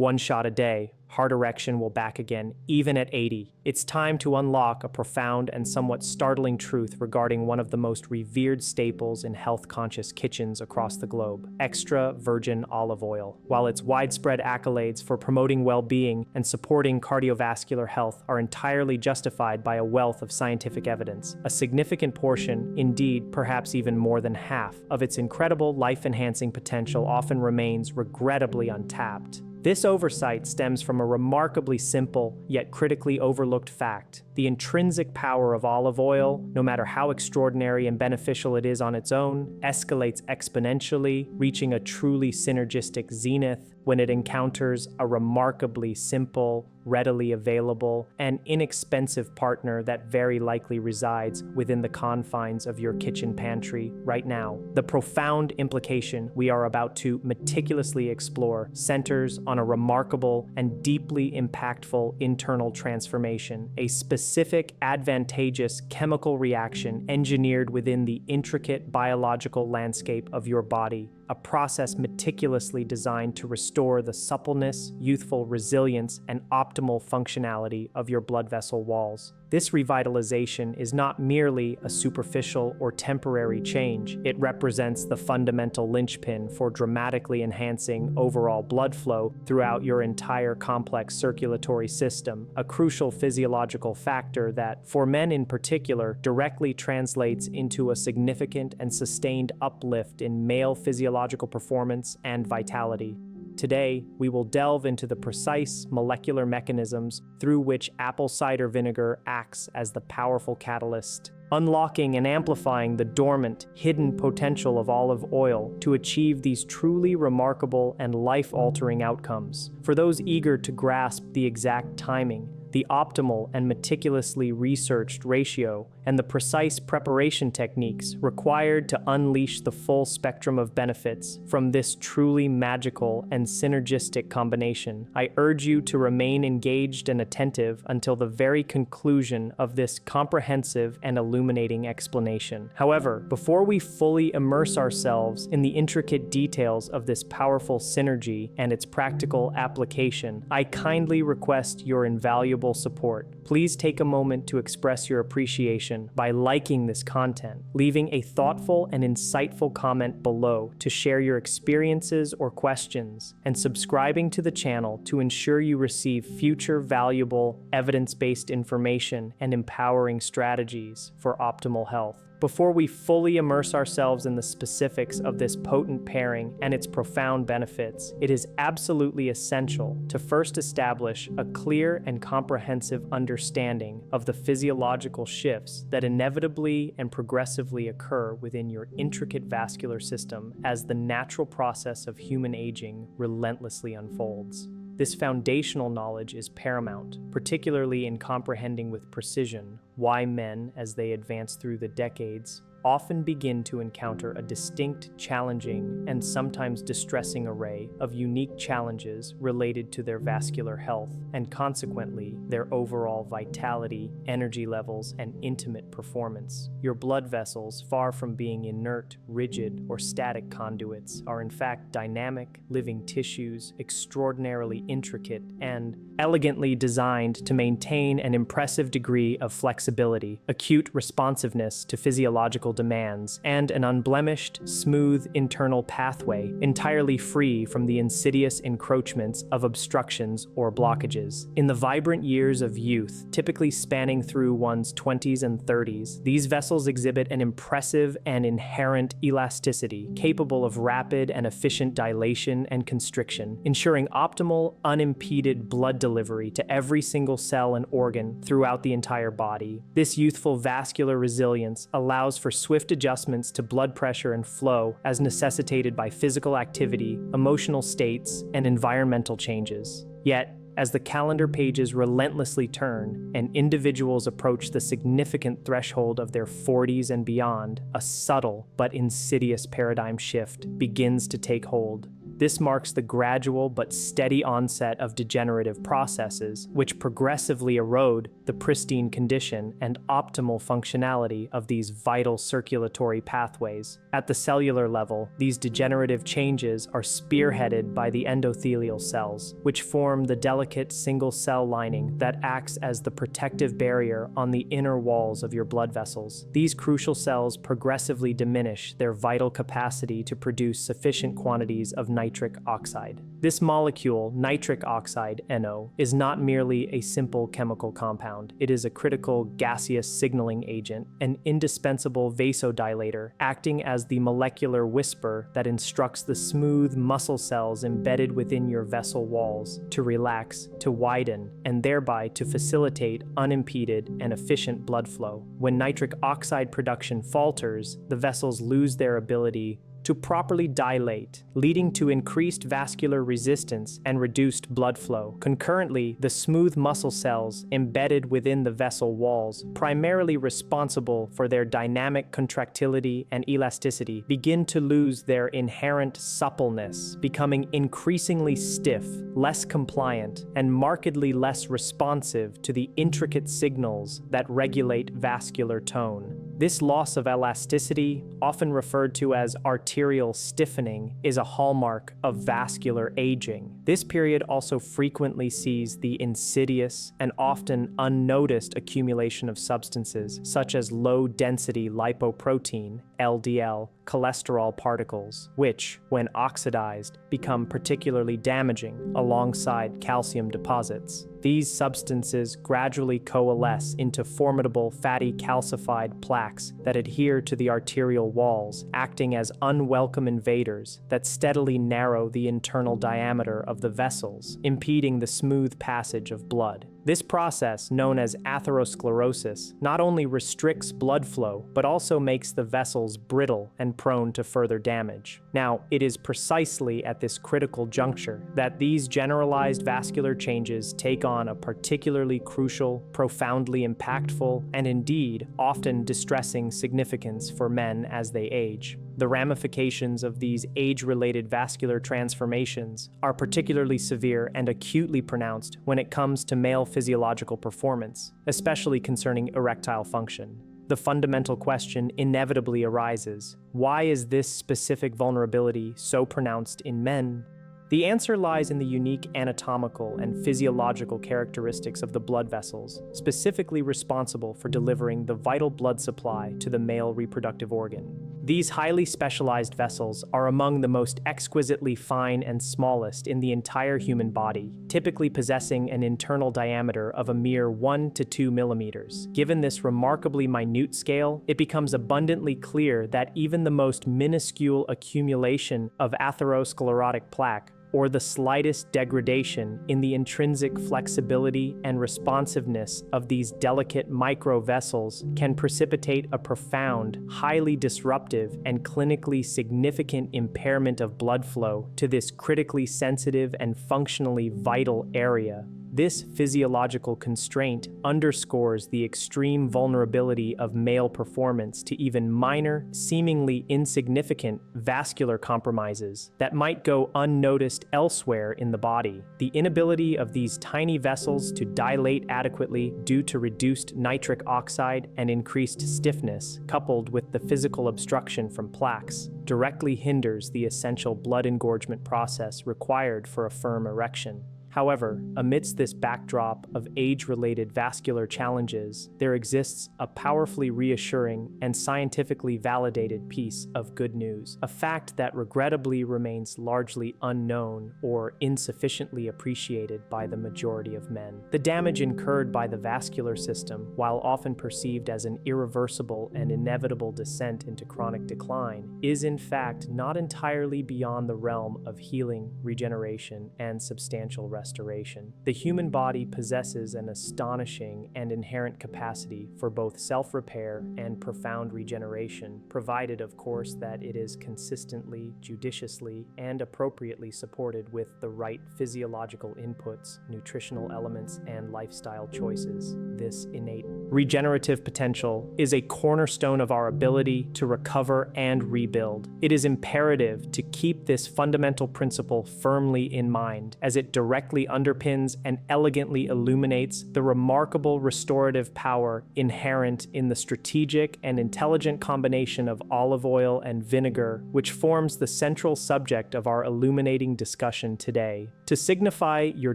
One shot a day, heart erection will back again, even at 80. It's time to unlock a profound and somewhat startling truth regarding one of the most revered staples in health-conscious kitchens across the globe, extra virgin olive oil. While its widespread accolades for promoting well-being and supporting cardiovascular health are entirely justified by a wealth of scientific evidence, a significant portion, indeed perhaps even more than half, of its incredible life-enhancing potential often remains regrettably untapped. This oversight stems from a remarkably simple, yet critically overlooked fact. The intrinsic power of olive oil, no matter how extraordinary and beneficial it is on its own, escalates exponentially, reaching a truly synergistic zenith when it encounters a remarkably simple, readily available, and inexpensive partner that very likely resides within the confines of your kitchen pantry right now. The profound implication we are about to meticulously explore centers on a remarkable and deeply impactful internal transformation, a specific advantageous chemical reaction engineered within the intricate biological landscape of your body, a process meticulously designed to restore the suppleness, youthful resilience, and optimal functionality of your blood vessel walls. This revitalization is not merely a superficial or temporary change. It represents the fundamental linchpin for dramatically enhancing overall blood flow throughout your entire complex circulatory system, a crucial physiological factor that, for men in particular, directly translates into a significant and sustained uplift in male physiological performance and vitality. Today, we will delve into the precise molecular mechanisms through which apple cider vinegar acts as the powerful catalyst, unlocking and amplifying the dormant, hidden potential of olive oil to achieve these truly remarkable and life-altering outcomes. For those eager to grasp the exact timing, the optimal and meticulously researched ratio, and the precise preparation techniques required to unleash the full spectrum of benefits from this truly magical and synergistic combination, I urge you to remain engaged and attentive until the very conclusion of this comprehensive and illuminating explanation. However, before we fully immerse ourselves in the intricate details of this powerful synergy and its practical application, I kindly request your invaluable support. Please take a moment to express your appreciation by liking this content, leaving a thoughtful and insightful comment below to share your experiences or questions, and subscribing to the channel to ensure you receive future valuable, evidence-based information and empowering strategies for optimal health. Before we fully immerse ourselves in the specifics of this potent pairing and its profound benefits, it is absolutely essential to first establish a clear and comprehensive understanding of the physiological shifts that inevitably and progressively occur within your intricate vascular system as the natural process of human aging relentlessly unfolds. This foundational knowledge is paramount, particularly in comprehending with precision why men, as they advance through the decades, often begin to encounter a distinct, challenging, and sometimes distressing array of unique challenges related to their vascular health, and consequently, their overall vitality, energy levels, and intimate performance. Your blood vessels, far from being inert, rigid, or static conduits, are in fact dynamic, living tissues, extraordinarily intricate, and elegantly designed to maintain an impressive degree of flexibility, acute responsiveness to physiological demands, and an unblemished, smooth internal pathway entirely free from the insidious encroachments of obstructions or blockages. In the vibrant years of youth, typically spanning through one's 20s and 30s, these vessels exhibit an impressive and inherent elasticity capable of rapid and efficient dilation and constriction, ensuring optimal, unimpeded blood delivery to every single cell and organ throughout the entire body. This youthful vascular resilience allows for swift adjustments to blood pressure and flow as necessitated by physical activity, emotional states, and environmental changes. Yet, as the calendar pages relentlessly turn and individuals approach the significant threshold of their 40s and beyond, a subtle but insidious paradigm shift begins to take hold. This marks the gradual but steady onset of degenerative processes, which progressively erode the pristine condition and optimal functionality of these vital circulatory pathways. At the cellular level, these degenerative changes are spearheaded by the endothelial cells, which form the delicate single-cell lining that acts as the protective barrier on the inner walls of your blood vessels. These crucial cells progressively diminish their vital capacity to produce sufficient quantities of nitric oxide. This molecule, nitric oxide, NO, is not merely a simple chemical compound. It is a critical gaseous signaling agent, an indispensable vasodilator, acting as the molecular whisper that instructs the smooth muscle cells embedded within your vessel walls to relax, to widen, and thereby to facilitate unimpeded and efficient blood flow. When nitric oxide production falters, the vessels lose their ability to properly dilate, leading to increased vascular resistance and reduced blood flow. Concurrently, the smooth muscle cells embedded within the vessel walls, primarily responsible for their dynamic contractility and elasticity, begin to lose their inherent suppleness, becoming increasingly stiff, less compliant, and markedly less responsive to the intricate signals that regulate vascular tone. This loss of elasticity, often referred to as arterial stiffening, is a hallmark of vascular aging. This period also frequently sees the insidious and often unnoticed accumulation of substances such as low-density lipoprotein, LDL, cholesterol particles, which, when oxidized, become particularly damaging alongside calcium deposits. These substances gradually coalesce into formidable fatty calcified plaques that adhere to the arterial walls, acting as unwelcome invaders that steadily narrow the internal diameter of the vessels, impeding the smooth passage of blood. This process, known as atherosclerosis, not only restricts blood flow, but also makes the vessels brittle and prone to further damage. Now, it is precisely at this critical juncture that these generalized vascular changes take on a particularly crucial, profoundly impactful, and indeed often distressing significance for men as they age. The ramifications of these age-related vascular transformations are particularly severe and acutely pronounced when it comes to male physiological performance, especially concerning erectile function. The fundamental question inevitably arises: why is this specific vulnerability so pronounced in men? The answer lies in the unique anatomical and physiological characteristics of the blood vessels, specifically responsible for delivering the vital blood supply to the male reproductive organ. These highly specialized vessels are among the most exquisitely fine and smallest in the entire human body, typically possessing an internal diameter of a mere 1 to 2 millimeters. Given this remarkably minute scale, it becomes abundantly clear that even the most minuscule accumulation of atherosclerotic plaque, or the slightest degradation in the intrinsic flexibility and responsiveness of these delicate microvessels, can precipitate a profound, highly disruptive, and clinically significant impairment of blood flow to this critically sensitive and functionally vital area. This physiological constraint underscores the extreme vulnerability of male performance to even minor, seemingly insignificant vascular compromises that might go unnoticed elsewhere in the body. The inability of these tiny vessels to dilate adequately due to reduced nitric oxide and increased stiffness, coupled with the physical obstruction from plaques, directly hinders the essential blood engorgement process required for a firm erection. However, amidst this backdrop of age-related vascular challenges, there exists a powerfully reassuring and scientifically validated piece of good news, a fact that regrettably remains largely unknown or insufficiently appreciated by the majority of men. The damage incurred by the vascular system, while often perceived as an irreversible and inevitable descent into chronic decline, is in fact not entirely beyond the realm of healing, regeneration, and substantial restoration. restoration. The human body possesses an astonishing and inherent capacity for both self-repair and profound regeneration, provided, of course, that it is consistently, judiciously, and appropriately supported with the right physiological inputs, nutritional elements, and lifestyle choices. This innate regenerative potential is a cornerstone of our ability to recover and rebuild. It is imperative to keep this fundamental principle firmly in mind, as it directly underpins and elegantly illuminates the remarkable restorative power inherent in the strategic and intelligent combination of olive oil and vinegar, which forms the central subject of our illuminating discussion today. To signify your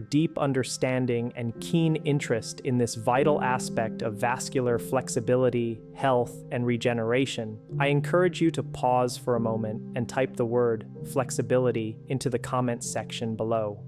deep understanding and keen interest in this vital aspect of vascular flexibility, health, and regeneration, I encourage you to pause for a moment and type the word flexibility into the comments section below.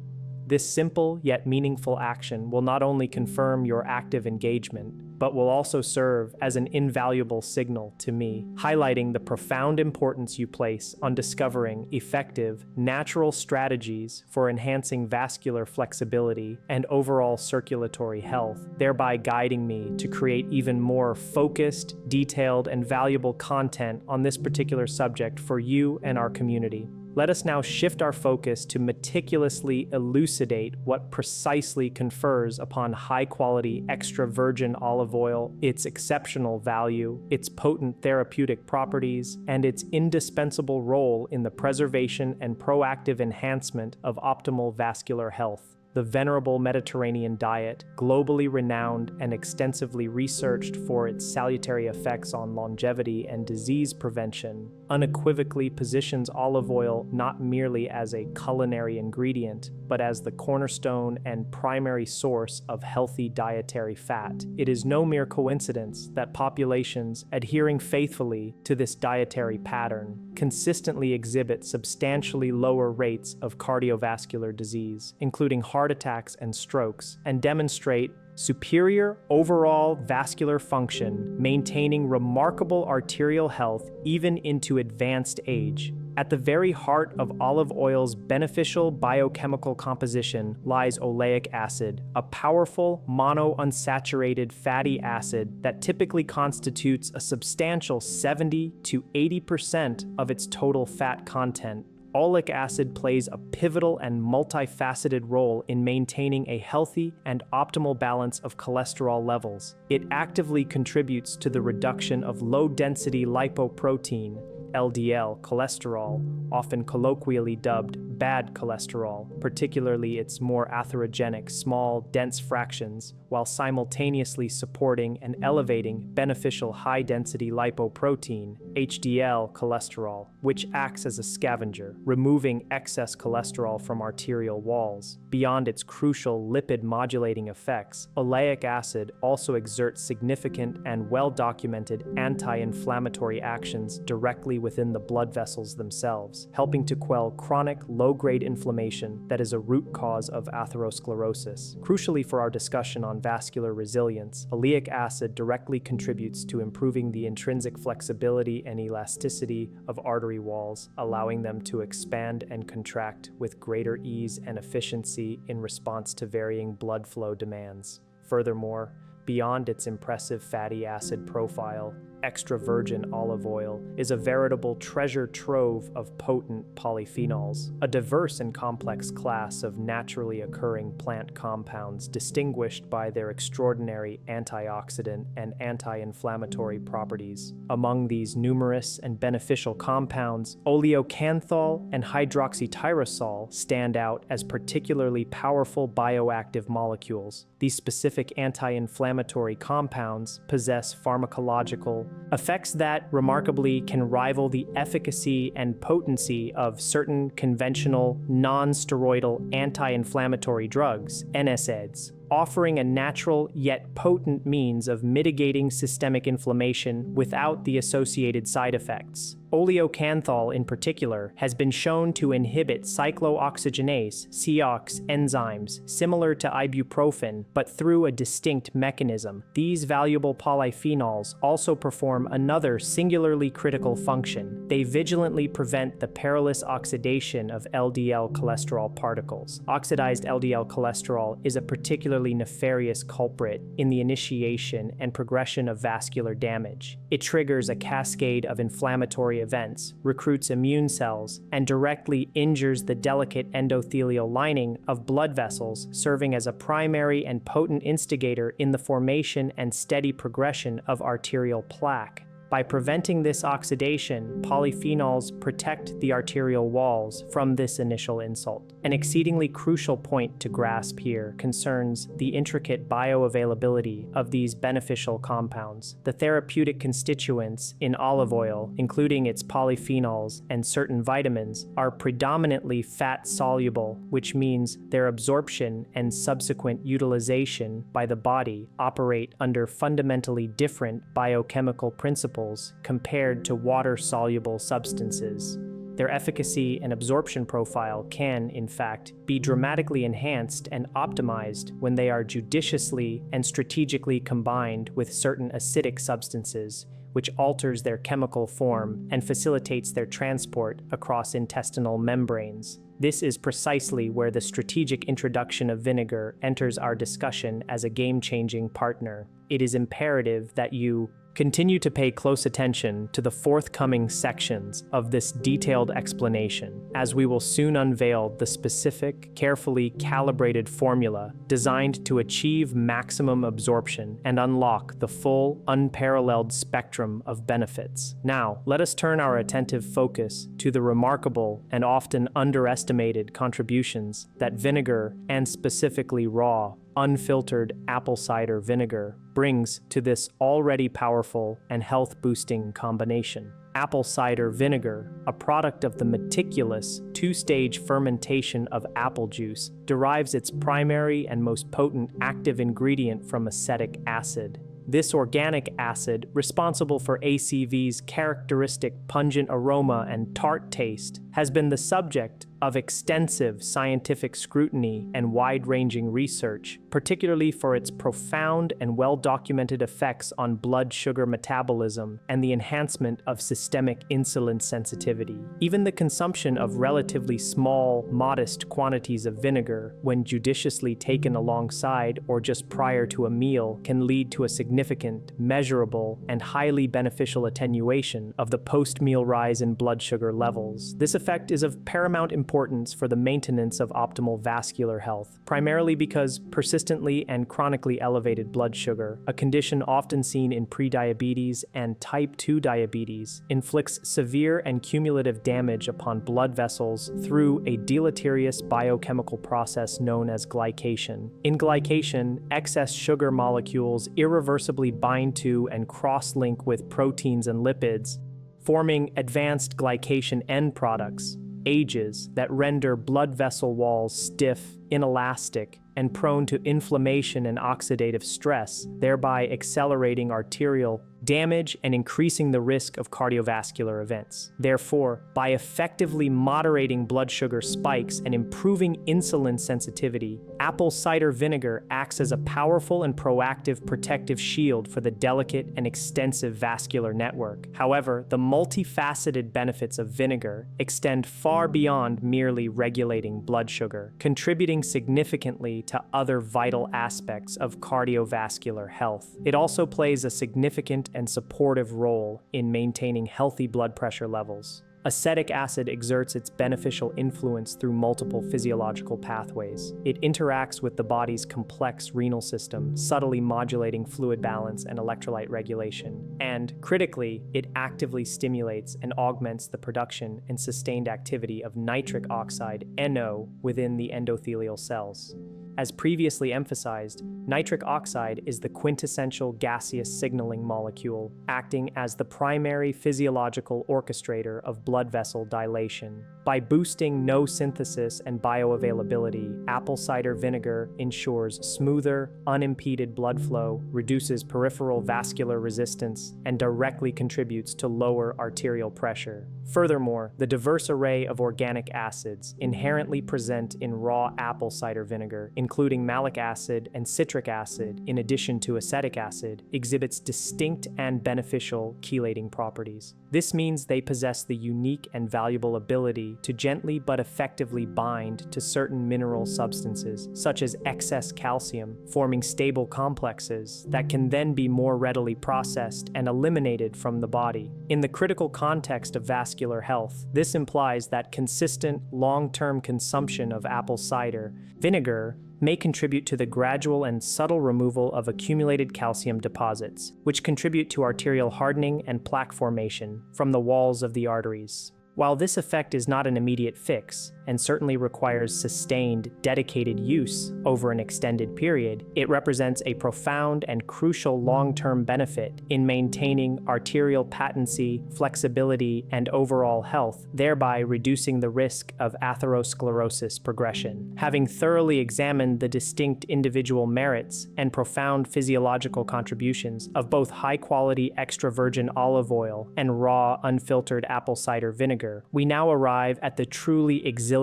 This simple yet meaningful action will not only confirm your active engagement, but will also serve as an invaluable signal to me, highlighting the profound importance you place on discovering effective, natural strategies for enhancing vascular flexibility and overall circulatory health, thereby guiding me to create even more focused, detailed, and valuable content on this particular subject for you and our community. Let us now shift our focus to meticulously elucidate what precisely confers upon high-quality extra virgin olive oil, its exceptional value, its potent therapeutic properties, and its indispensable role in the preservation and proactive enhancement of optimal vascular health. The venerable Mediterranean diet, globally renowned and extensively researched for its salutary effects on longevity and disease prevention, unequivocally positions olive oil not merely as a culinary ingredient, but as the cornerstone and primary source of healthy dietary fat. It is no mere coincidence that populations adhering faithfully to this dietary pattern consistently exhibit substantially lower rates of cardiovascular disease, including heart attacks and strokes, and demonstrate superior overall vascular function, maintaining remarkable arterial health even into advanced age. At the very heart of olive oil's beneficial biochemical composition lies oleic acid, a powerful monounsaturated fatty acid that typically constitutes a substantial 70 to 80% of its total fat content. Oleic acid plays a pivotal and multifaceted role in maintaining a healthy and optimal balance of cholesterol levels. It actively contributes to the reduction of low-density lipoprotein, LDL cholesterol, often colloquially dubbed bad cholesterol, particularly its more atherogenic small, dense fractions, while simultaneously supporting and elevating beneficial high-density lipoprotein, HDL cholesterol, which acts as a scavenger, removing excess cholesterol from arterial walls. Beyond its crucial lipid-modulating effects, oleic acid also exerts significant and well-documented anti-inflammatory actions directly within the blood vessels themselves, helping to quell chronic low-grade inflammation that is a root cause of atherosclerosis. Crucially for our discussion on vascular resilience, oleic acid directly contributes to improving the intrinsic flexibility and elasticity of artery walls, allowing them to expand and contract with greater ease and efficiency in response to varying blood flow demands. Furthermore, beyond its impressive fatty acid profile, extra virgin olive oil is a veritable treasure trove of potent polyphenols, a diverse and complex class of naturally occurring plant compounds distinguished by their extraordinary antioxidant and anti-inflammatory properties. Among these numerous and beneficial compounds, oleocanthal and hydroxytyrosol stand out as particularly powerful bioactive molecules. These specific anti-inflammatory compounds possess pharmacological effects that, remarkably, can rival the efficacy and potency of certain conventional non-steroidal anti-inflammatory drugs, NSAIDs. offering a natural yet potent means of mitigating systemic inflammation without the associated side effects. Oleocanthal, in particular, has been shown to inhibit cyclooxygenase (COX) enzymes similar to ibuprofen, but through a distinct mechanism. These valuable polyphenols also perform another singularly critical function. They vigilantly prevent the perilous oxidation of LDL cholesterol particles. Oxidized LDL cholesterol is a particularly nefarious culprit in the initiation and progression of vascular damage. It triggers a cascade of inflammatory events, recruits immune cells, and directly injures the delicate endothelial lining of blood vessels, serving as a primary and potent instigator in the formation and steady progression of arterial plaque. By preventing this oxidation, polyphenols protect the arterial walls from this initial insult. An exceedingly crucial point to grasp here concerns the intricate bioavailability of these beneficial compounds. The therapeutic constituents in olive oil, including its polyphenols and certain vitamins, are predominantly fat-soluble, which means their absorption and subsequent utilization by the body operate under fundamentally different biochemical principles compared to water-soluble substances. Their efficacy and absorption profile can, in fact, be dramatically enhanced and optimized when they are judiciously and strategically combined with certain acidic substances, which alters their chemical form and facilitates their transport across intestinal membranes. This is precisely where the strategic introduction of vinegar enters our discussion as a game-changing partner. It is imperative that you continue to pay close attention to the forthcoming sections of this detailed explanation, as we will soon unveil the specific, carefully calibrated formula designed to achieve maximum absorption and unlock the full, unparalleled spectrum of benefits. Now, let us turn our attentive focus to the remarkable and often underestimated contributions that vinegar, and specifically raw, unfiltered apple cider vinegar, brings to this already powerful and health-boosting combination. Apple cider vinegar, a product of the meticulous two-stage fermentation of apple juice, derives its primary and most potent active ingredient from acetic acid. This organic acid, responsible for ACV's characteristic pungent aroma and tart taste, has been the subject of extensive scientific scrutiny and wide-ranging research, particularly for its profound and well-documented effects on blood sugar metabolism and the enhancement of systemic insulin sensitivity. Even the consumption of relatively small, modest quantities of vinegar, when judiciously taken alongside or just prior to a meal, can lead to a significant, measurable, and highly beneficial attenuation of the post-meal rise in blood sugar levels. This effect is of paramount importance for the maintenance of optimal vascular health, primarily because persistently and chronically elevated blood sugar, a condition often seen in prediabetes and type 2 diabetes, inflicts severe and cumulative damage upon blood vessels through a deleterious biochemical process known as glycation. In glycation, excess sugar molecules irreversibly bind to and cross-link with proteins and lipids, forming advanced glycation end products, AGEs, that render blood vessel walls stiff, inelastic, and prone to inflammation and oxidative stress, thereby accelerating arterial damage and increasing the risk of cardiovascular events. Therefore, by effectively moderating blood sugar spikes and improving insulin sensitivity, apple cider vinegar acts as a powerful and proactive protective shield for the delicate and extensive vascular network. However, the multifaceted benefits of vinegar extend far beyond merely regulating blood sugar, contributing significantly to other vital aspects of cardiovascular health. It also plays a significant and supportive role in maintaining healthy blood pressure levels. Acetic acid exerts its beneficial influence through multiple physiological pathways. It interacts with the body's complex renal system, subtly modulating fluid balance and electrolyte regulation. And, critically, it actively stimulates and augments the production and sustained activity of nitric oxide, NO, within the endothelial cells. As previously emphasized, nitric oxide is the quintessential gaseous signaling molecule, acting as the primary physiological orchestrator of blood vessel dilation. By boosting no synthesis and bioavailability, apple cider vinegar ensures smoother, unimpeded blood flow, reduces peripheral vascular resistance, and directly contributes to lower arterial pressure. Furthermore, the diverse array of organic acids inherently present in raw apple cider vinegar, including malic acid and citric acid, in addition to acetic acid, exhibits distinct and beneficial chelating properties. This means they possess the unique and valuable ability to gently but effectively bind to certain mineral substances, such as excess calcium, forming stable complexes that can then be more readily processed and eliminated from the body. In the critical context of vascular health, this implies that consistent, long-term consumption of apple cider vinegar may contribute to the gradual and subtle removal of accumulated calcium deposits, which contribute to arterial hardening and plaque formation from the walls of the arteries. While this effect is not an immediate fix, and certainly requires sustained, dedicated use over an extended period, it represents a profound and crucial long-term benefit in maintaining arterial patency, flexibility, and overall health, thereby reducing the risk of atherosclerosis progression. Having thoroughly examined the distinct individual merits and profound physiological contributions of both high-quality extra virgin olive oil and raw, unfiltered apple cider vinegar, we now arrive at the truly exhilarating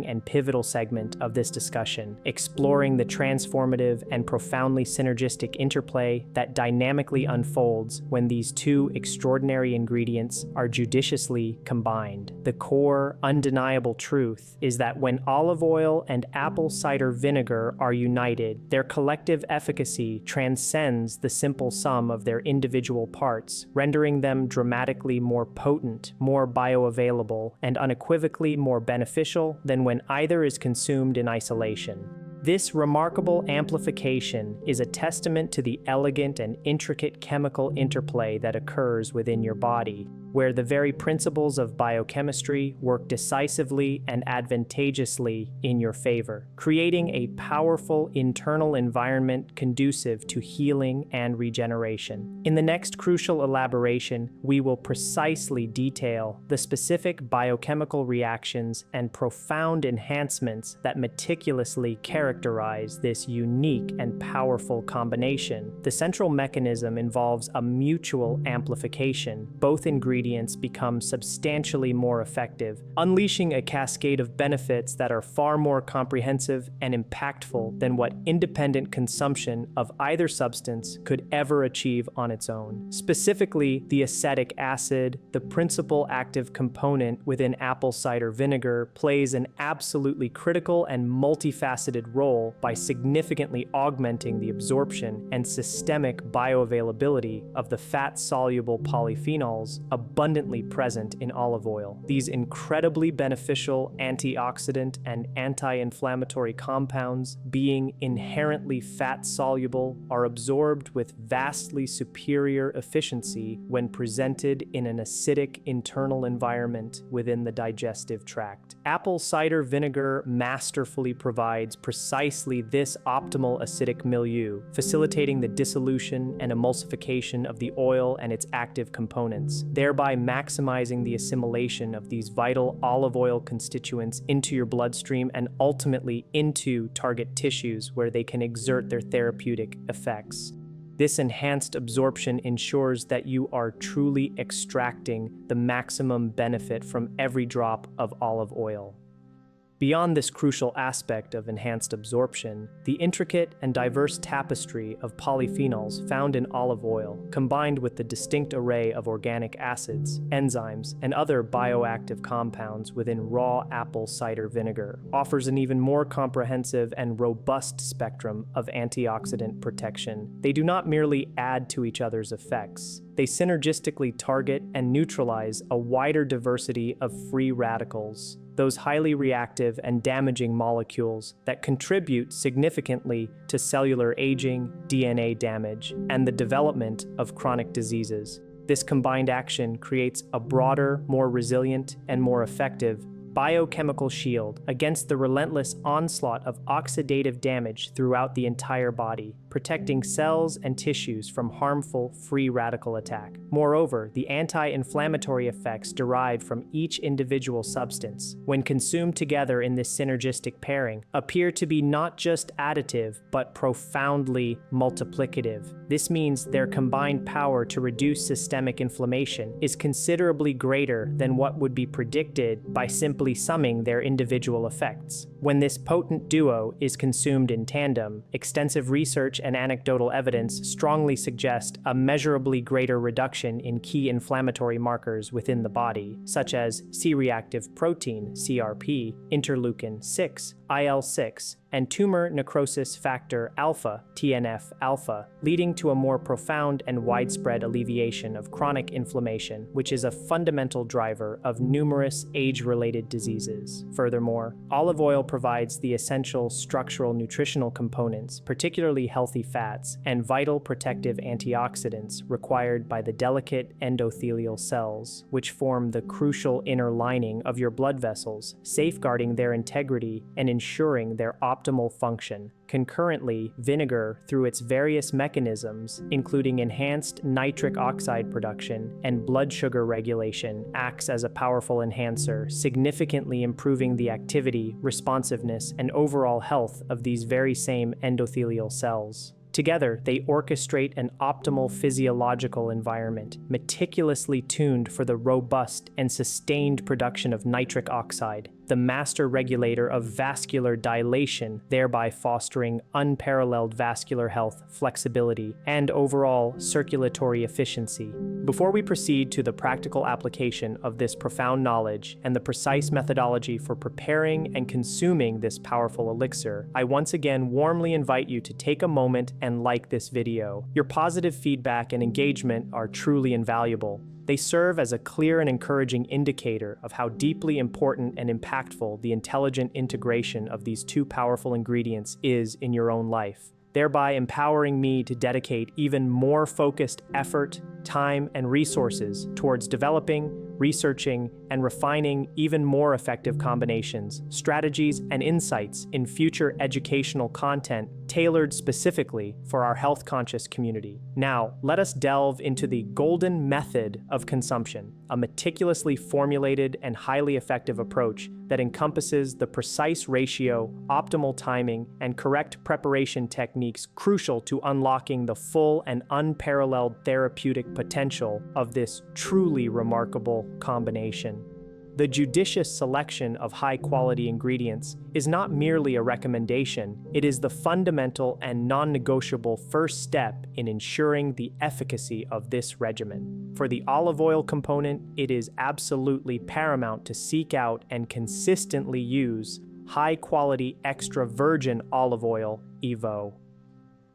and pivotal segment of this discussion, exploring the transformative and profoundly synergistic interplay that dynamically unfolds when these two extraordinary ingredients are judiciously combined. The core, undeniable truth is that when olive oil and apple cider vinegar are united, their collective efficacy transcends the simple sum of their individual parts, rendering them dramatically more potent, more bioavailable, and unequivocally more beneficial than when either is consumed in isolation. This remarkable amplification is a testament to the elegant and intricate chemical interplay that occurs within your body, where the very principles of biochemistry work decisively and advantageously in your favor, creating a powerful internal environment conducive to healing and regeneration. In the next crucial elaboration, we will precisely detail the specific biochemical reactions and profound enhancements that meticulously characterize this unique and powerful combination. The central mechanism involves a mutual amplification. Both ingredients become substantially more effective, unleashing a cascade of benefits that are far more comprehensive and impactful than what independent consumption of either substance could ever achieve on its own. Specifically, the acetic acid, the principal active component within apple cider vinegar, plays an absolutely critical and multifaceted role by significantly augmenting the absorption and systemic bioavailability of the fat-soluble polyphenols abundantly present in olive oil. These incredibly beneficial antioxidant and anti-inflammatory compounds, being inherently fat-soluble, are absorbed with vastly superior efficiency when presented in an acidic internal environment within the digestive tract. Apple cider vinegar masterfully provides precisely this optimal acidic milieu, facilitating the dissolution and emulsification of the oil and its active components, thereby maximizing the assimilation of these vital olive oil constituents into your bloodstream and ultimately into target tissues where they can exert their therapeutic effects. This enhanced absorption ensures that you are truly extracting the maximum benefit from every drop of olive oil. Beyond this crucial aspect of enhanced absorption, the intricate and diverse tapestry of polyphenols found in olive oil, combined with the distinct array of organic acids, enzymes, and other bioactive compounds within raw apple cider vinegar, offers an even more comprehensive and robust spectrum of antioxidant protection. They do not merely add to each other's effects. They synergistically target and neutralize a wider diversity of free radicals, those highly reactive and damaging molecules that contribute significantly to cellular aging, DNA damage, and the development of chronic diseases. This combined action creates a broader, more resilient, and more effective biochemical shield against the relentless onslaught of oxidative damage throughout the entire body. protecting cells and tissues from harmful free radical attack. Moreover, the anti-inflammatory effects derived from each individual substance, when consumed together in this synergistic pairing, appear to be not just additive, but profoundly multiplicative. This means their combined power to reduce systemic inflammation is considerably greater than what would be predicted by simply summing their individual effects. When this potent duo is consumed in tandem, extensive research and anecdotal evidence strongly suggest a measurably greater reduction in key inflammatory markers within the body, such as C-reactive protein, CRP, interleukin-6, IL-6, and tumor necrosis factor alpha, TNF-alpha, leading to a more profound and widespread alleviation of chronic inflammation, which is a fundamental driver of numerous age-related diseases. Furthermore, olive oil provides the essential structural nutritional components, particularly healthy fats, and vital protective antioxidants required by the delicate endothelial cells, which form the crucial inner lining of your blood vessels, safeguarding their integrity and ensuring their optimal function. Concurrently, vinegar, through its various mechanisms, including enhanced nitric oxide production and blood sugar regulation, acts as a powerful enhancer, significantly improving the activity, responsiveness, and overall health of these very same endothelial cells. Together, they orchestrate an optimal physiological environment, meticulously tuned for the robust and sustained production of nitric oxide, the master regulator of vascular dilation, thereby fostering unparalleled vascular health, flexibility, and overall circulatory efficiency. Before we proceed to the practical application of this profound knowledge and the precise methodology for preparing and consuming this powerful elixir, I once again warmly invite you to take a moment and like this video. Your positive feedback and engagement are truly invaluable. They serve as a clear and encouraging indicator of how deeply important and impactful the intelligent integration of these two powerful ingredients is in your own life, thereby empowering me to dedicate even more focused effort, time, and resources towards developing, researching, and refining even more effective combinations, strategies, and insights in future educational content tailored specifically for our health-conscious community. Now, let us delve into the golden method of consumption, a meticulously formulated and highly effective approach that encompasses the precise ratio, optimal timing, and correct preparation techniques crucial to unlocking the full and unparalleled therapeutic potential of this truly remarkable combination. The judicious selection of high-quality ingredients is not merely a recommendation, it is the fundamental and non-negotiable first step in ensuring the efficacy of this regimen. For the olive oil component, it is absolutely paramount to seek out and consistently use high-quality extra virgin olive oil, EVO.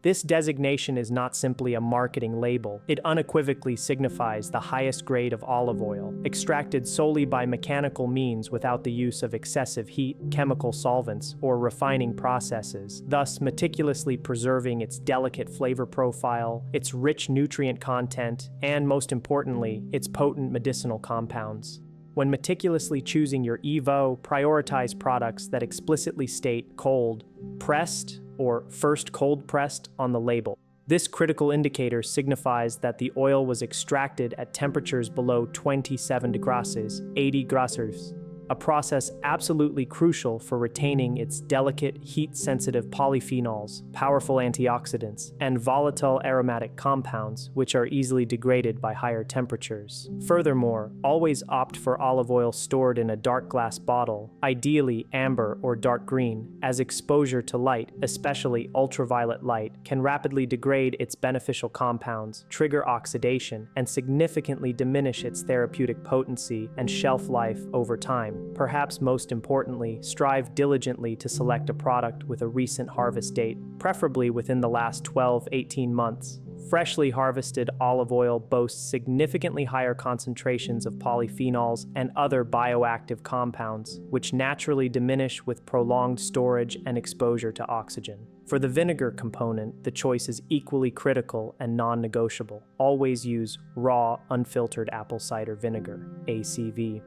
This designation is not simply a marketing label. It unequivocally signifies the highest grade of olive oil, extracted solely by mechanical means without the use of excessive heat, chemical solvents, or refining processes, thus meticulously preserving its delicate flavor profile, its rich nutrient content, and most importantly, its potent medicinal compounds. When meticulously choosing your EVO, prioritize products that explicitly state cold pressed or first cold pressed on the label. This critical indicator signifies that the oil was extracted at temperatures below 27 degrees, 80 degrees, a process absolutely crucial for retaining its delicate, heat-sensitive polyphenols, powerful antioxidants, and volatile aromatic compounds, which are easily degraded by higher temperatures. Furthermore, always opt for olive oil stored in a dark glass bottle, ideally amber or dark green, as exposure to light, especially ultraviolet light, can rapidly degrade its beneficial compounds, trigger oxidation, and significantly diminish its therapeutic potency and shelf life over time. Perhaps most importantly, strive diligently to select a product with a recent harvest date, preferably within the last 12-18 months. Freshly harvested olive oil boasts significantly higher concentrations of polyphenols and other bioactive compounds, which naturally diminish with prolonged storage and exposure to oxygen. For the vinegar component, the choice is equally critical and non-negotiable. Always use raw, unfiltered apple cider vinegar, ACV.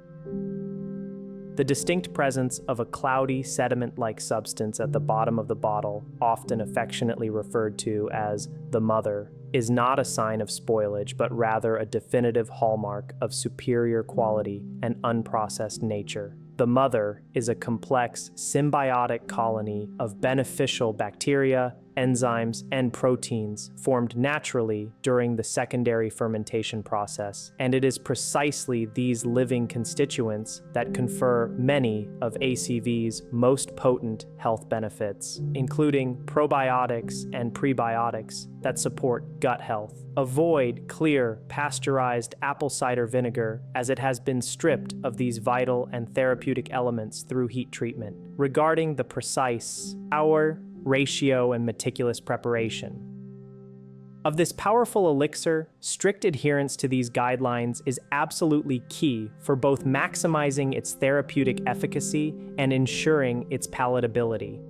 The distinct presence of a cloudy, sediment-like substance at the bottom of the bottle, often affectionately referred to as the mother, is not a sign of spoilage, but rather a definitive hallmark of superior quality and unprocessed nature. The mother is a complex, symbiotic colony of beneficial bacteria, enzymes, and proteins formed naturally during the secondary fermentation process, and it is precisely these living constituents that confer many of ACV's most potent health benefits, including probiotics and prebiotics that support gut health. Avoid clear, pasteurized apple cider vinegar, as it has been stripped of these vital and therapeutic elements through heat treatment. Regarding the precise hour, ratio, and meticulous preparation of this powerful elixir, strict adherence to these guidelines is absolutely key for both maximizing its therapeutic efficacy and ensuring its palatability.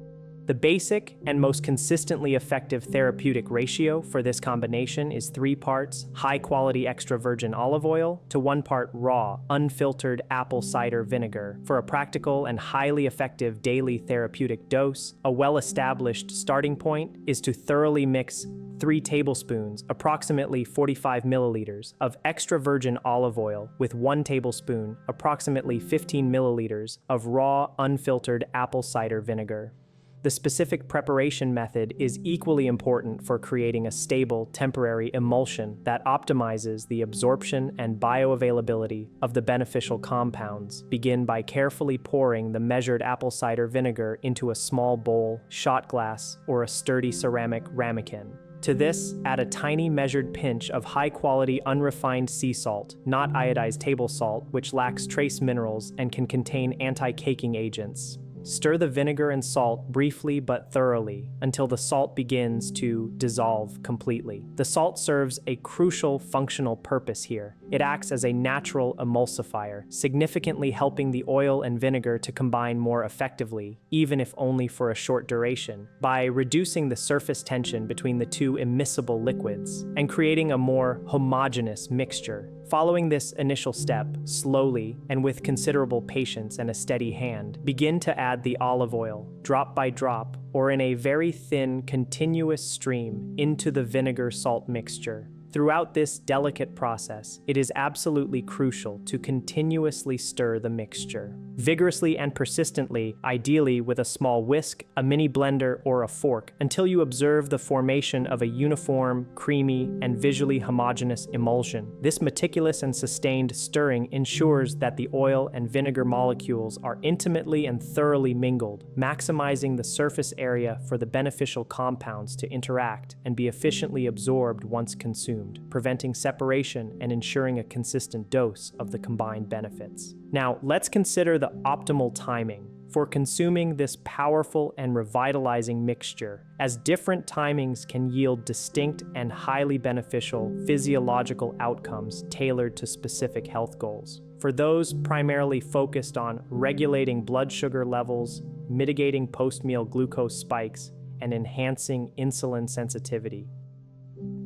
The basic and most consistently effective therapeutic ratio for this combination is 3 parts high-quality extra virgin olive oil to 1 part raw, unfiltered apple cider vinegar. For a practical and highly effective daily therapeutic dose, a well-established starting point is to thoroughly mix 3 tablespoons, approximately 45 milliliters, of extra virgin olive oil with 1 tablespoon, approximately 15 milliliters, of raw, unfiltered apple cider vinegar. The specific preparation method is equally important for creating a stable, temporary emulsion that optimizes the absorption and bioavailability of the beneficial compounds. Begin by carefully pouring the measured apple cider vinegar into a small bowl, shot glass, or a sturdy ceramic ramekin. To this, add a tiny measured pinch of high-quality unrefined sea salt, not iodized table salt, which lacks trace minerals and can contain anti-caking agents. Stir the vinegar and salt briefly but thoroughly until the salt begins to dissolve completely. The salt serves a crucial functional purpose here. It acts as a natural emulsifier, significantly helping the oil and vinegar to combine more effectively, even if only for a short duration, by reducing the surface tension between the 2 immiscible liquids and creating a more homogeneous mixture. Following this initial step, slowly and with considerable patience and a steady hand, begin to add the olive oil, drop by drop, or in a very thin, continuous stream, into the vinegar-salt mixture. Throughout this delicate process, it is absolutely crucial to continuously stir the mixture. Vigorously and persistently, ideally with a small whisk, a mini blender, or a fork, until you observe the formation of a uniform, creamy, and visually homogeneous emulsion. This meticulous and sustained stirring ensures that the oil and vinegar molecules are intimately and thoroughly mingled, maximizing the surface area for the beneficial compounds to interact and be efficiently absorbed once consumed, preventing separation and ensuring a consistent dose of the combined benefits. Now, let's consider the optimal timing for consuming this powerful and revitalizing mixture, as different timings can yield distinct and highly beneficial physiological outcomes tailored to specific health goals. For those primarily focused on regulating blood sugar levels, mitigating post-meal glucose spikes, and enhancing insulin sensitivity,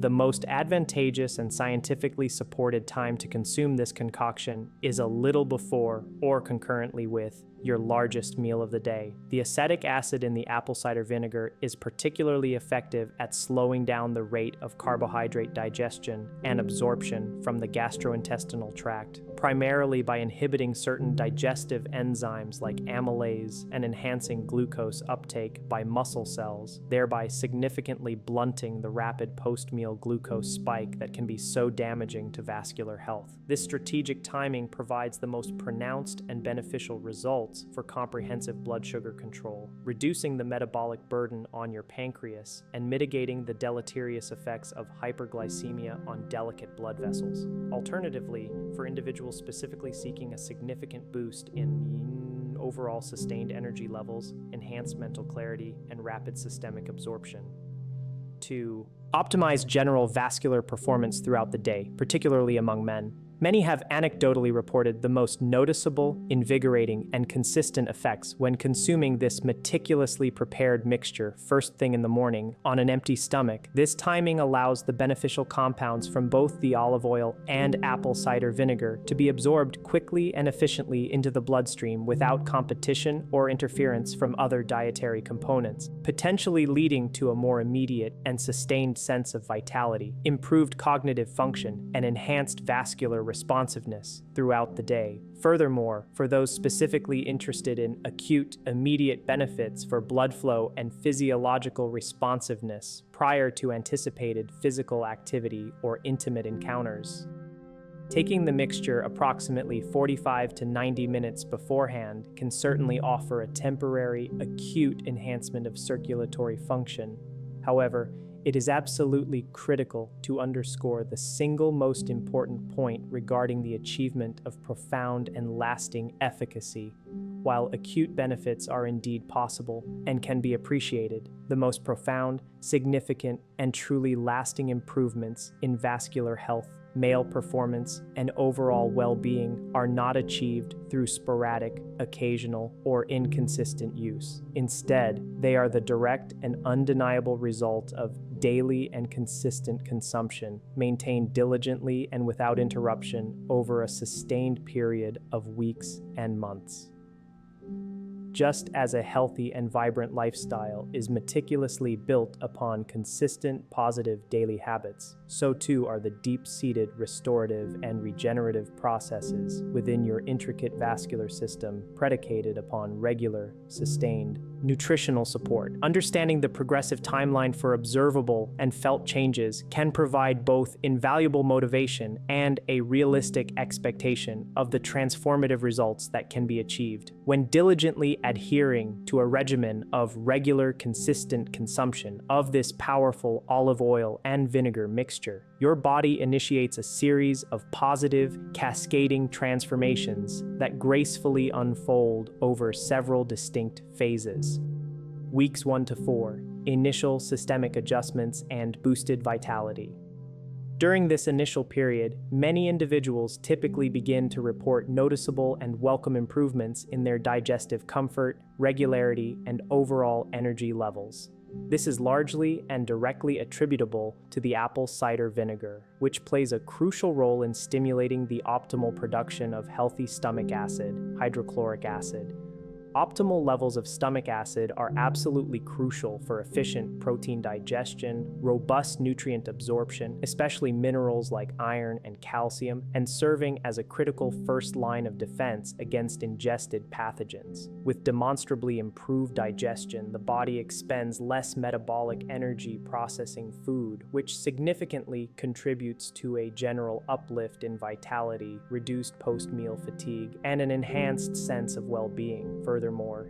the most advantageous and scientifically supported time to consume this concoction is a little before or concurrently with your largest meal of the day. The acetic acid in the apple cider vinegar is particularly effective at slowing down the rate of carbohydrate digestion and absorption from the gastrointestinal tract, primarily by inhibiting certain digestive enzymes like amylase and enhancing glucose uptake by muscle cells, thereby significantly blunting the rapid post-meal glucose spike that can be so damaging to vascular health. This strategic timing provides the most pronounced and beneficial results for comprehensive blood sugar control, reducing the metabolic burden on your pancreas and mitigating the deleterious effects of hyperglycemia on delicate blood vessels. Alternatively, for individuals specifically seeking a significant boost in overall sustained energy levels, enhanced mental clarity, and rapid systemic absorption. To optimize general vascular performance throughout the day, particularly among men, Many have anecdotally reported the most noticeable, invigorating, and consistent effects when consuming this meticulously prepared mixture first thing in the morning on an empty stomach. This timing allows the beneficial compounds from both the olive oil and apple cider vinegar to be absorbed quickly and efficiently into the bloodstream without competition or interference from other dietary components, potentially leading to a more immediate and sustained sense of vitality, improved cognitive function, and enhanced vascular responsiveness throughout the day. Furthermore, for those specifically interested in acute, immediate benefits for blood flow and physiological responsiveness prior to anticipated physical activity or intimate encounters, taking the mixture approximately 45 to 90 minutes beforehand can certainly offer a temporary, acute enhancement of circulatory function. However, it is absolutely critical to underscore the single most important point regarding the achievement of profound and lasting efficacy. While acute benefits are indeed possible and can be appreciated, the most profound, significant, and truly lasting improvements in vascular health, male performance, and overall well-being are not achieved through sporadic, occasional, or inconsistent use. Instead, they are the direct and undeniable result of daily and consistent consumption, maintained diligently and without interruption over a sustained period of weeks and months. Just as a healthy and vibrant lifestyle is meticulously built upon consistent, positive daily habits, so too are the deep-seated restorative and regenerative processes within your intricate vascular system predicated upon regular, sustained, nutritional support. Understanding the progressive timeline for observable and felt changes can provide both invaluable motivation and a realistic expectation of the transformative results that can be achieved. When diligently adhering to a regimen of regular, consistent consumption of this powerful olive oil and vinegar mixture, your body initiates a series of positive, cascading transformations that gracefully unfold over several distinct phases. Weeks 1 to 4, initial systemic adjustments and boosted vitality. During this initial period, many individuals typically begin to report noticeable and welcome improvements in their digestive comfort, regularity, and overall energy levels. This is largely and directly attributable to the apple cider vinegar, which plays a crucial role in stimulating the optimal production of healthy stomach acid, hydrochloric acid. Optimal levels of stomach acid are absolutely crucial for efficient protein digestion, robust nutrient absorption, especially minerals like iron and calcium, and serving as a critical first line of defense against ingested pathogens. With demonstrably improved digestion, the body expends less metabolic energy processing food, which significantly contributes to a general uplift in vitality, reduced post-meal fatigue, and an enhanced sense of well-being. Furthermore,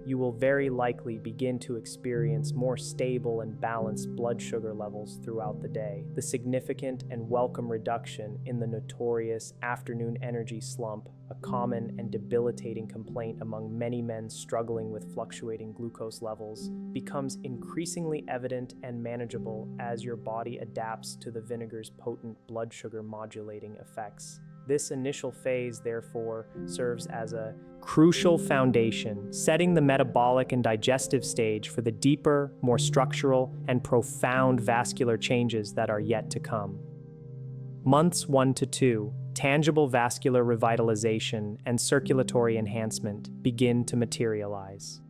you will very likely begin to experience more stable and balanced blood sugar levels throughout the day. The significant and welcome reduction in the notorious afternoon energy slump, a common and debilitating complaint among many men struggling with fluctuating glucose levels, becomes increasingly evident and manageable as your body adapts to the vinegar's potent blood sugar modulating effects. This initial phase, therefore, serves as a crucial foundation, setting the metabolic and digestive stage for the deeper, more structural, and profound vascular changes that are yet to come. Months 1 to 2, tangible vascular revitalization and circulatory enhancement begin to materialize.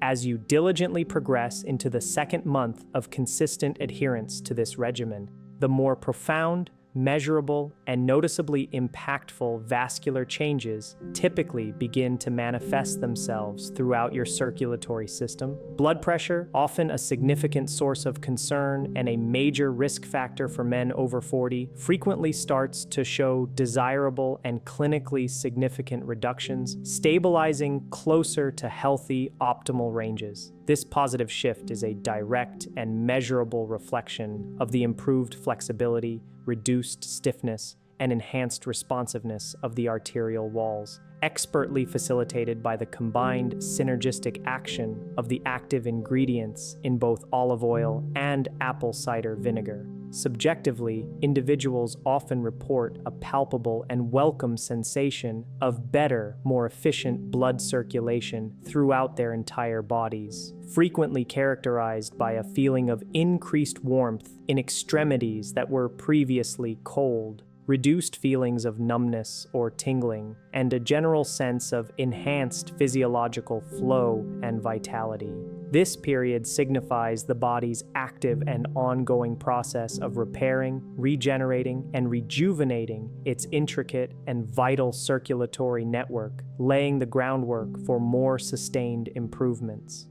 As you diligently progress into the second month of consistent adherence to this regimen, the more profound, measurable, and noticeably impactful vascular changes typically begin to manifest themselves throughout your circulatory system. Blood pressure, often a significant source of concern and a major risk factor for men over 40, frequently starts to show desirable and clinically significant reductions, stabilizing closer to healthy, optimal ranges. This positive shift is a direct and measurable reflection of the improved flexibility, reduced stiffness, and enhanced responsiveness of the arterial walls, expertly facilitated by the combined synergistic action of the active ingredients in both olive oil and apple cider vinegar. Subjectively, individuals often report a palpable and welcome sensation of better, more efficient blood circulation throughout their entire bodies, frequently characterized by a feeling of increased warmth in extremities that were previously cold, reduced feelings of numbness or tingling, and a general sense of enhanced physiological flow and vitality. This period signifies the body's active and ongoing process of repairing, regenerating, and rejuvenating its intricate and vital circulatory network, laying the groundwork for more sustained improvements.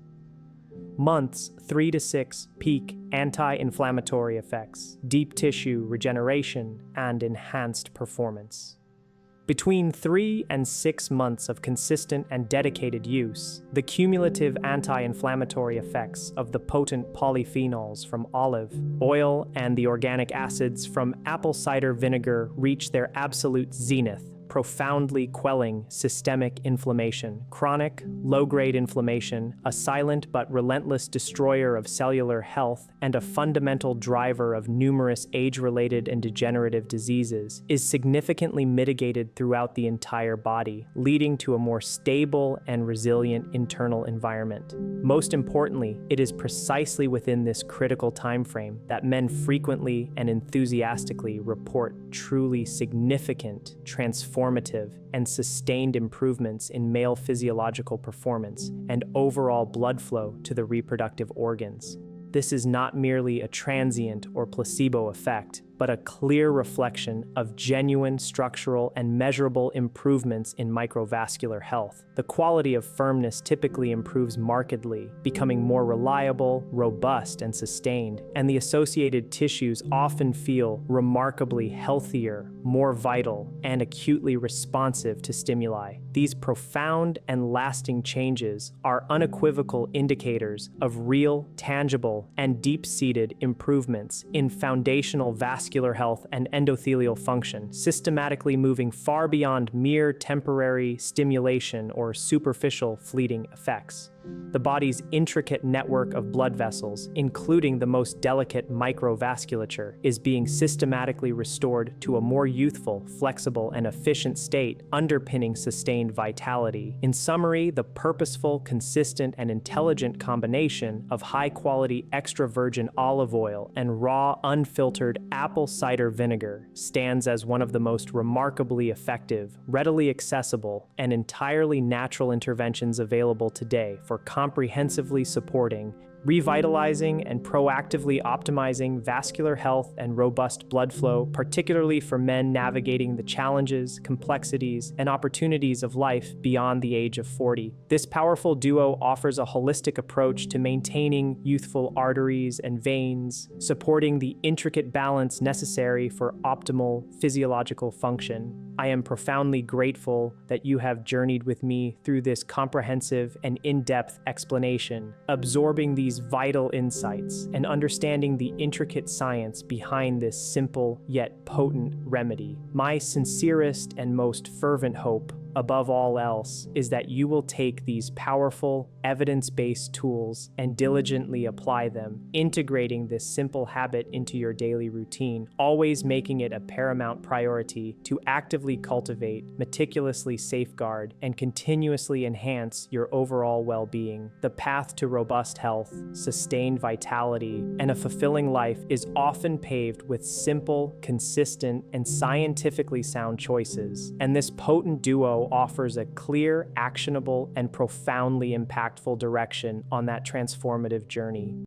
Months 3 to 6 peak anti-inflammatory effects, deep tissue regeneration, and enhanced performance. Between 3 and 6 months of consistent and dedicated use, the cumulative anti-inflammatory effects of the potent polyphenols from olive oil and the organic acids from apple cider vinegar reach their absolute zenith, profoundly quelling systemic inflammation, chronic, low-grade inflammation, a silent but relentless destroyer of cellular health, and a fundamental driver of numerous age-related and degenerative diseases, is significantly mitigated throughout the entire body, leading to a more stable and resilient internal environment. Most importantly, it is precisely within this critical time frame that men frequently and enthusiastically report truly significant, transformative, and sustained improvements in male physiological performance and overall blood flow to the reproductive organs. This is not merely a transient or placebo effect, but a clear reflection of genuine structural and measurable improvements in microvascular health. The quality of firmness typically improves markedly, becoming more reliable, robust, and sustained, and the associated tissues often feel remarkably healthier, more vital, and acutely responsive to stimuli. These profound and lasting changes are unequivocal indicators of real, tangible, and deep-seated improvements in foundational vascular health and endothelial function, systematically moving far beyond mere temporary stimulation or superficial fleeting effects. The body's intricate network of blood vessels, including the most delicate microvasculature, is being systematically restored to a more youthful, flexible, and efficient state, underpinning sustained vitality. In summary, the purposeful, consistent, and intelligent combination of high-quality extra virgin olive oil and raw, unfiltered apple cider vinegar stands as one of the most remarkably effective, readily accessible, and entirely natural interventions available today for comprehensively supporting, revitalizing, and proactively optimizing vascular health and robust blood flow, particularly for men navigating the challenges, complexities, and opportunities of life beyond the age of 40. This powerful duo offers a holistic approach to maintaining youthful arteries and veins, supporting the intricate balance necessary for optimal physiological function. I am profoundly grateful that you have journeyed with me through this comprehensive and in-depth explanation, absorbing these vital insights and understanding the intricate science behind this simple yet potent remedy. My sincerest and most fervent hope, above all else, is that you will take these powerful, evidence-based tools and diligently apply them, integrating this simple habit into your daily routine, always making it a paramount priority to actively cultivate, meticulously safeguard, and continuously enhance your overall well-being. The path to robust health, sustained vitality, and a fulfilling life is often paved with simple, consistent, and scientifically sound choices, and this potent duo offers a clear, actionable, and profoundly impactful direction on that transformative journey.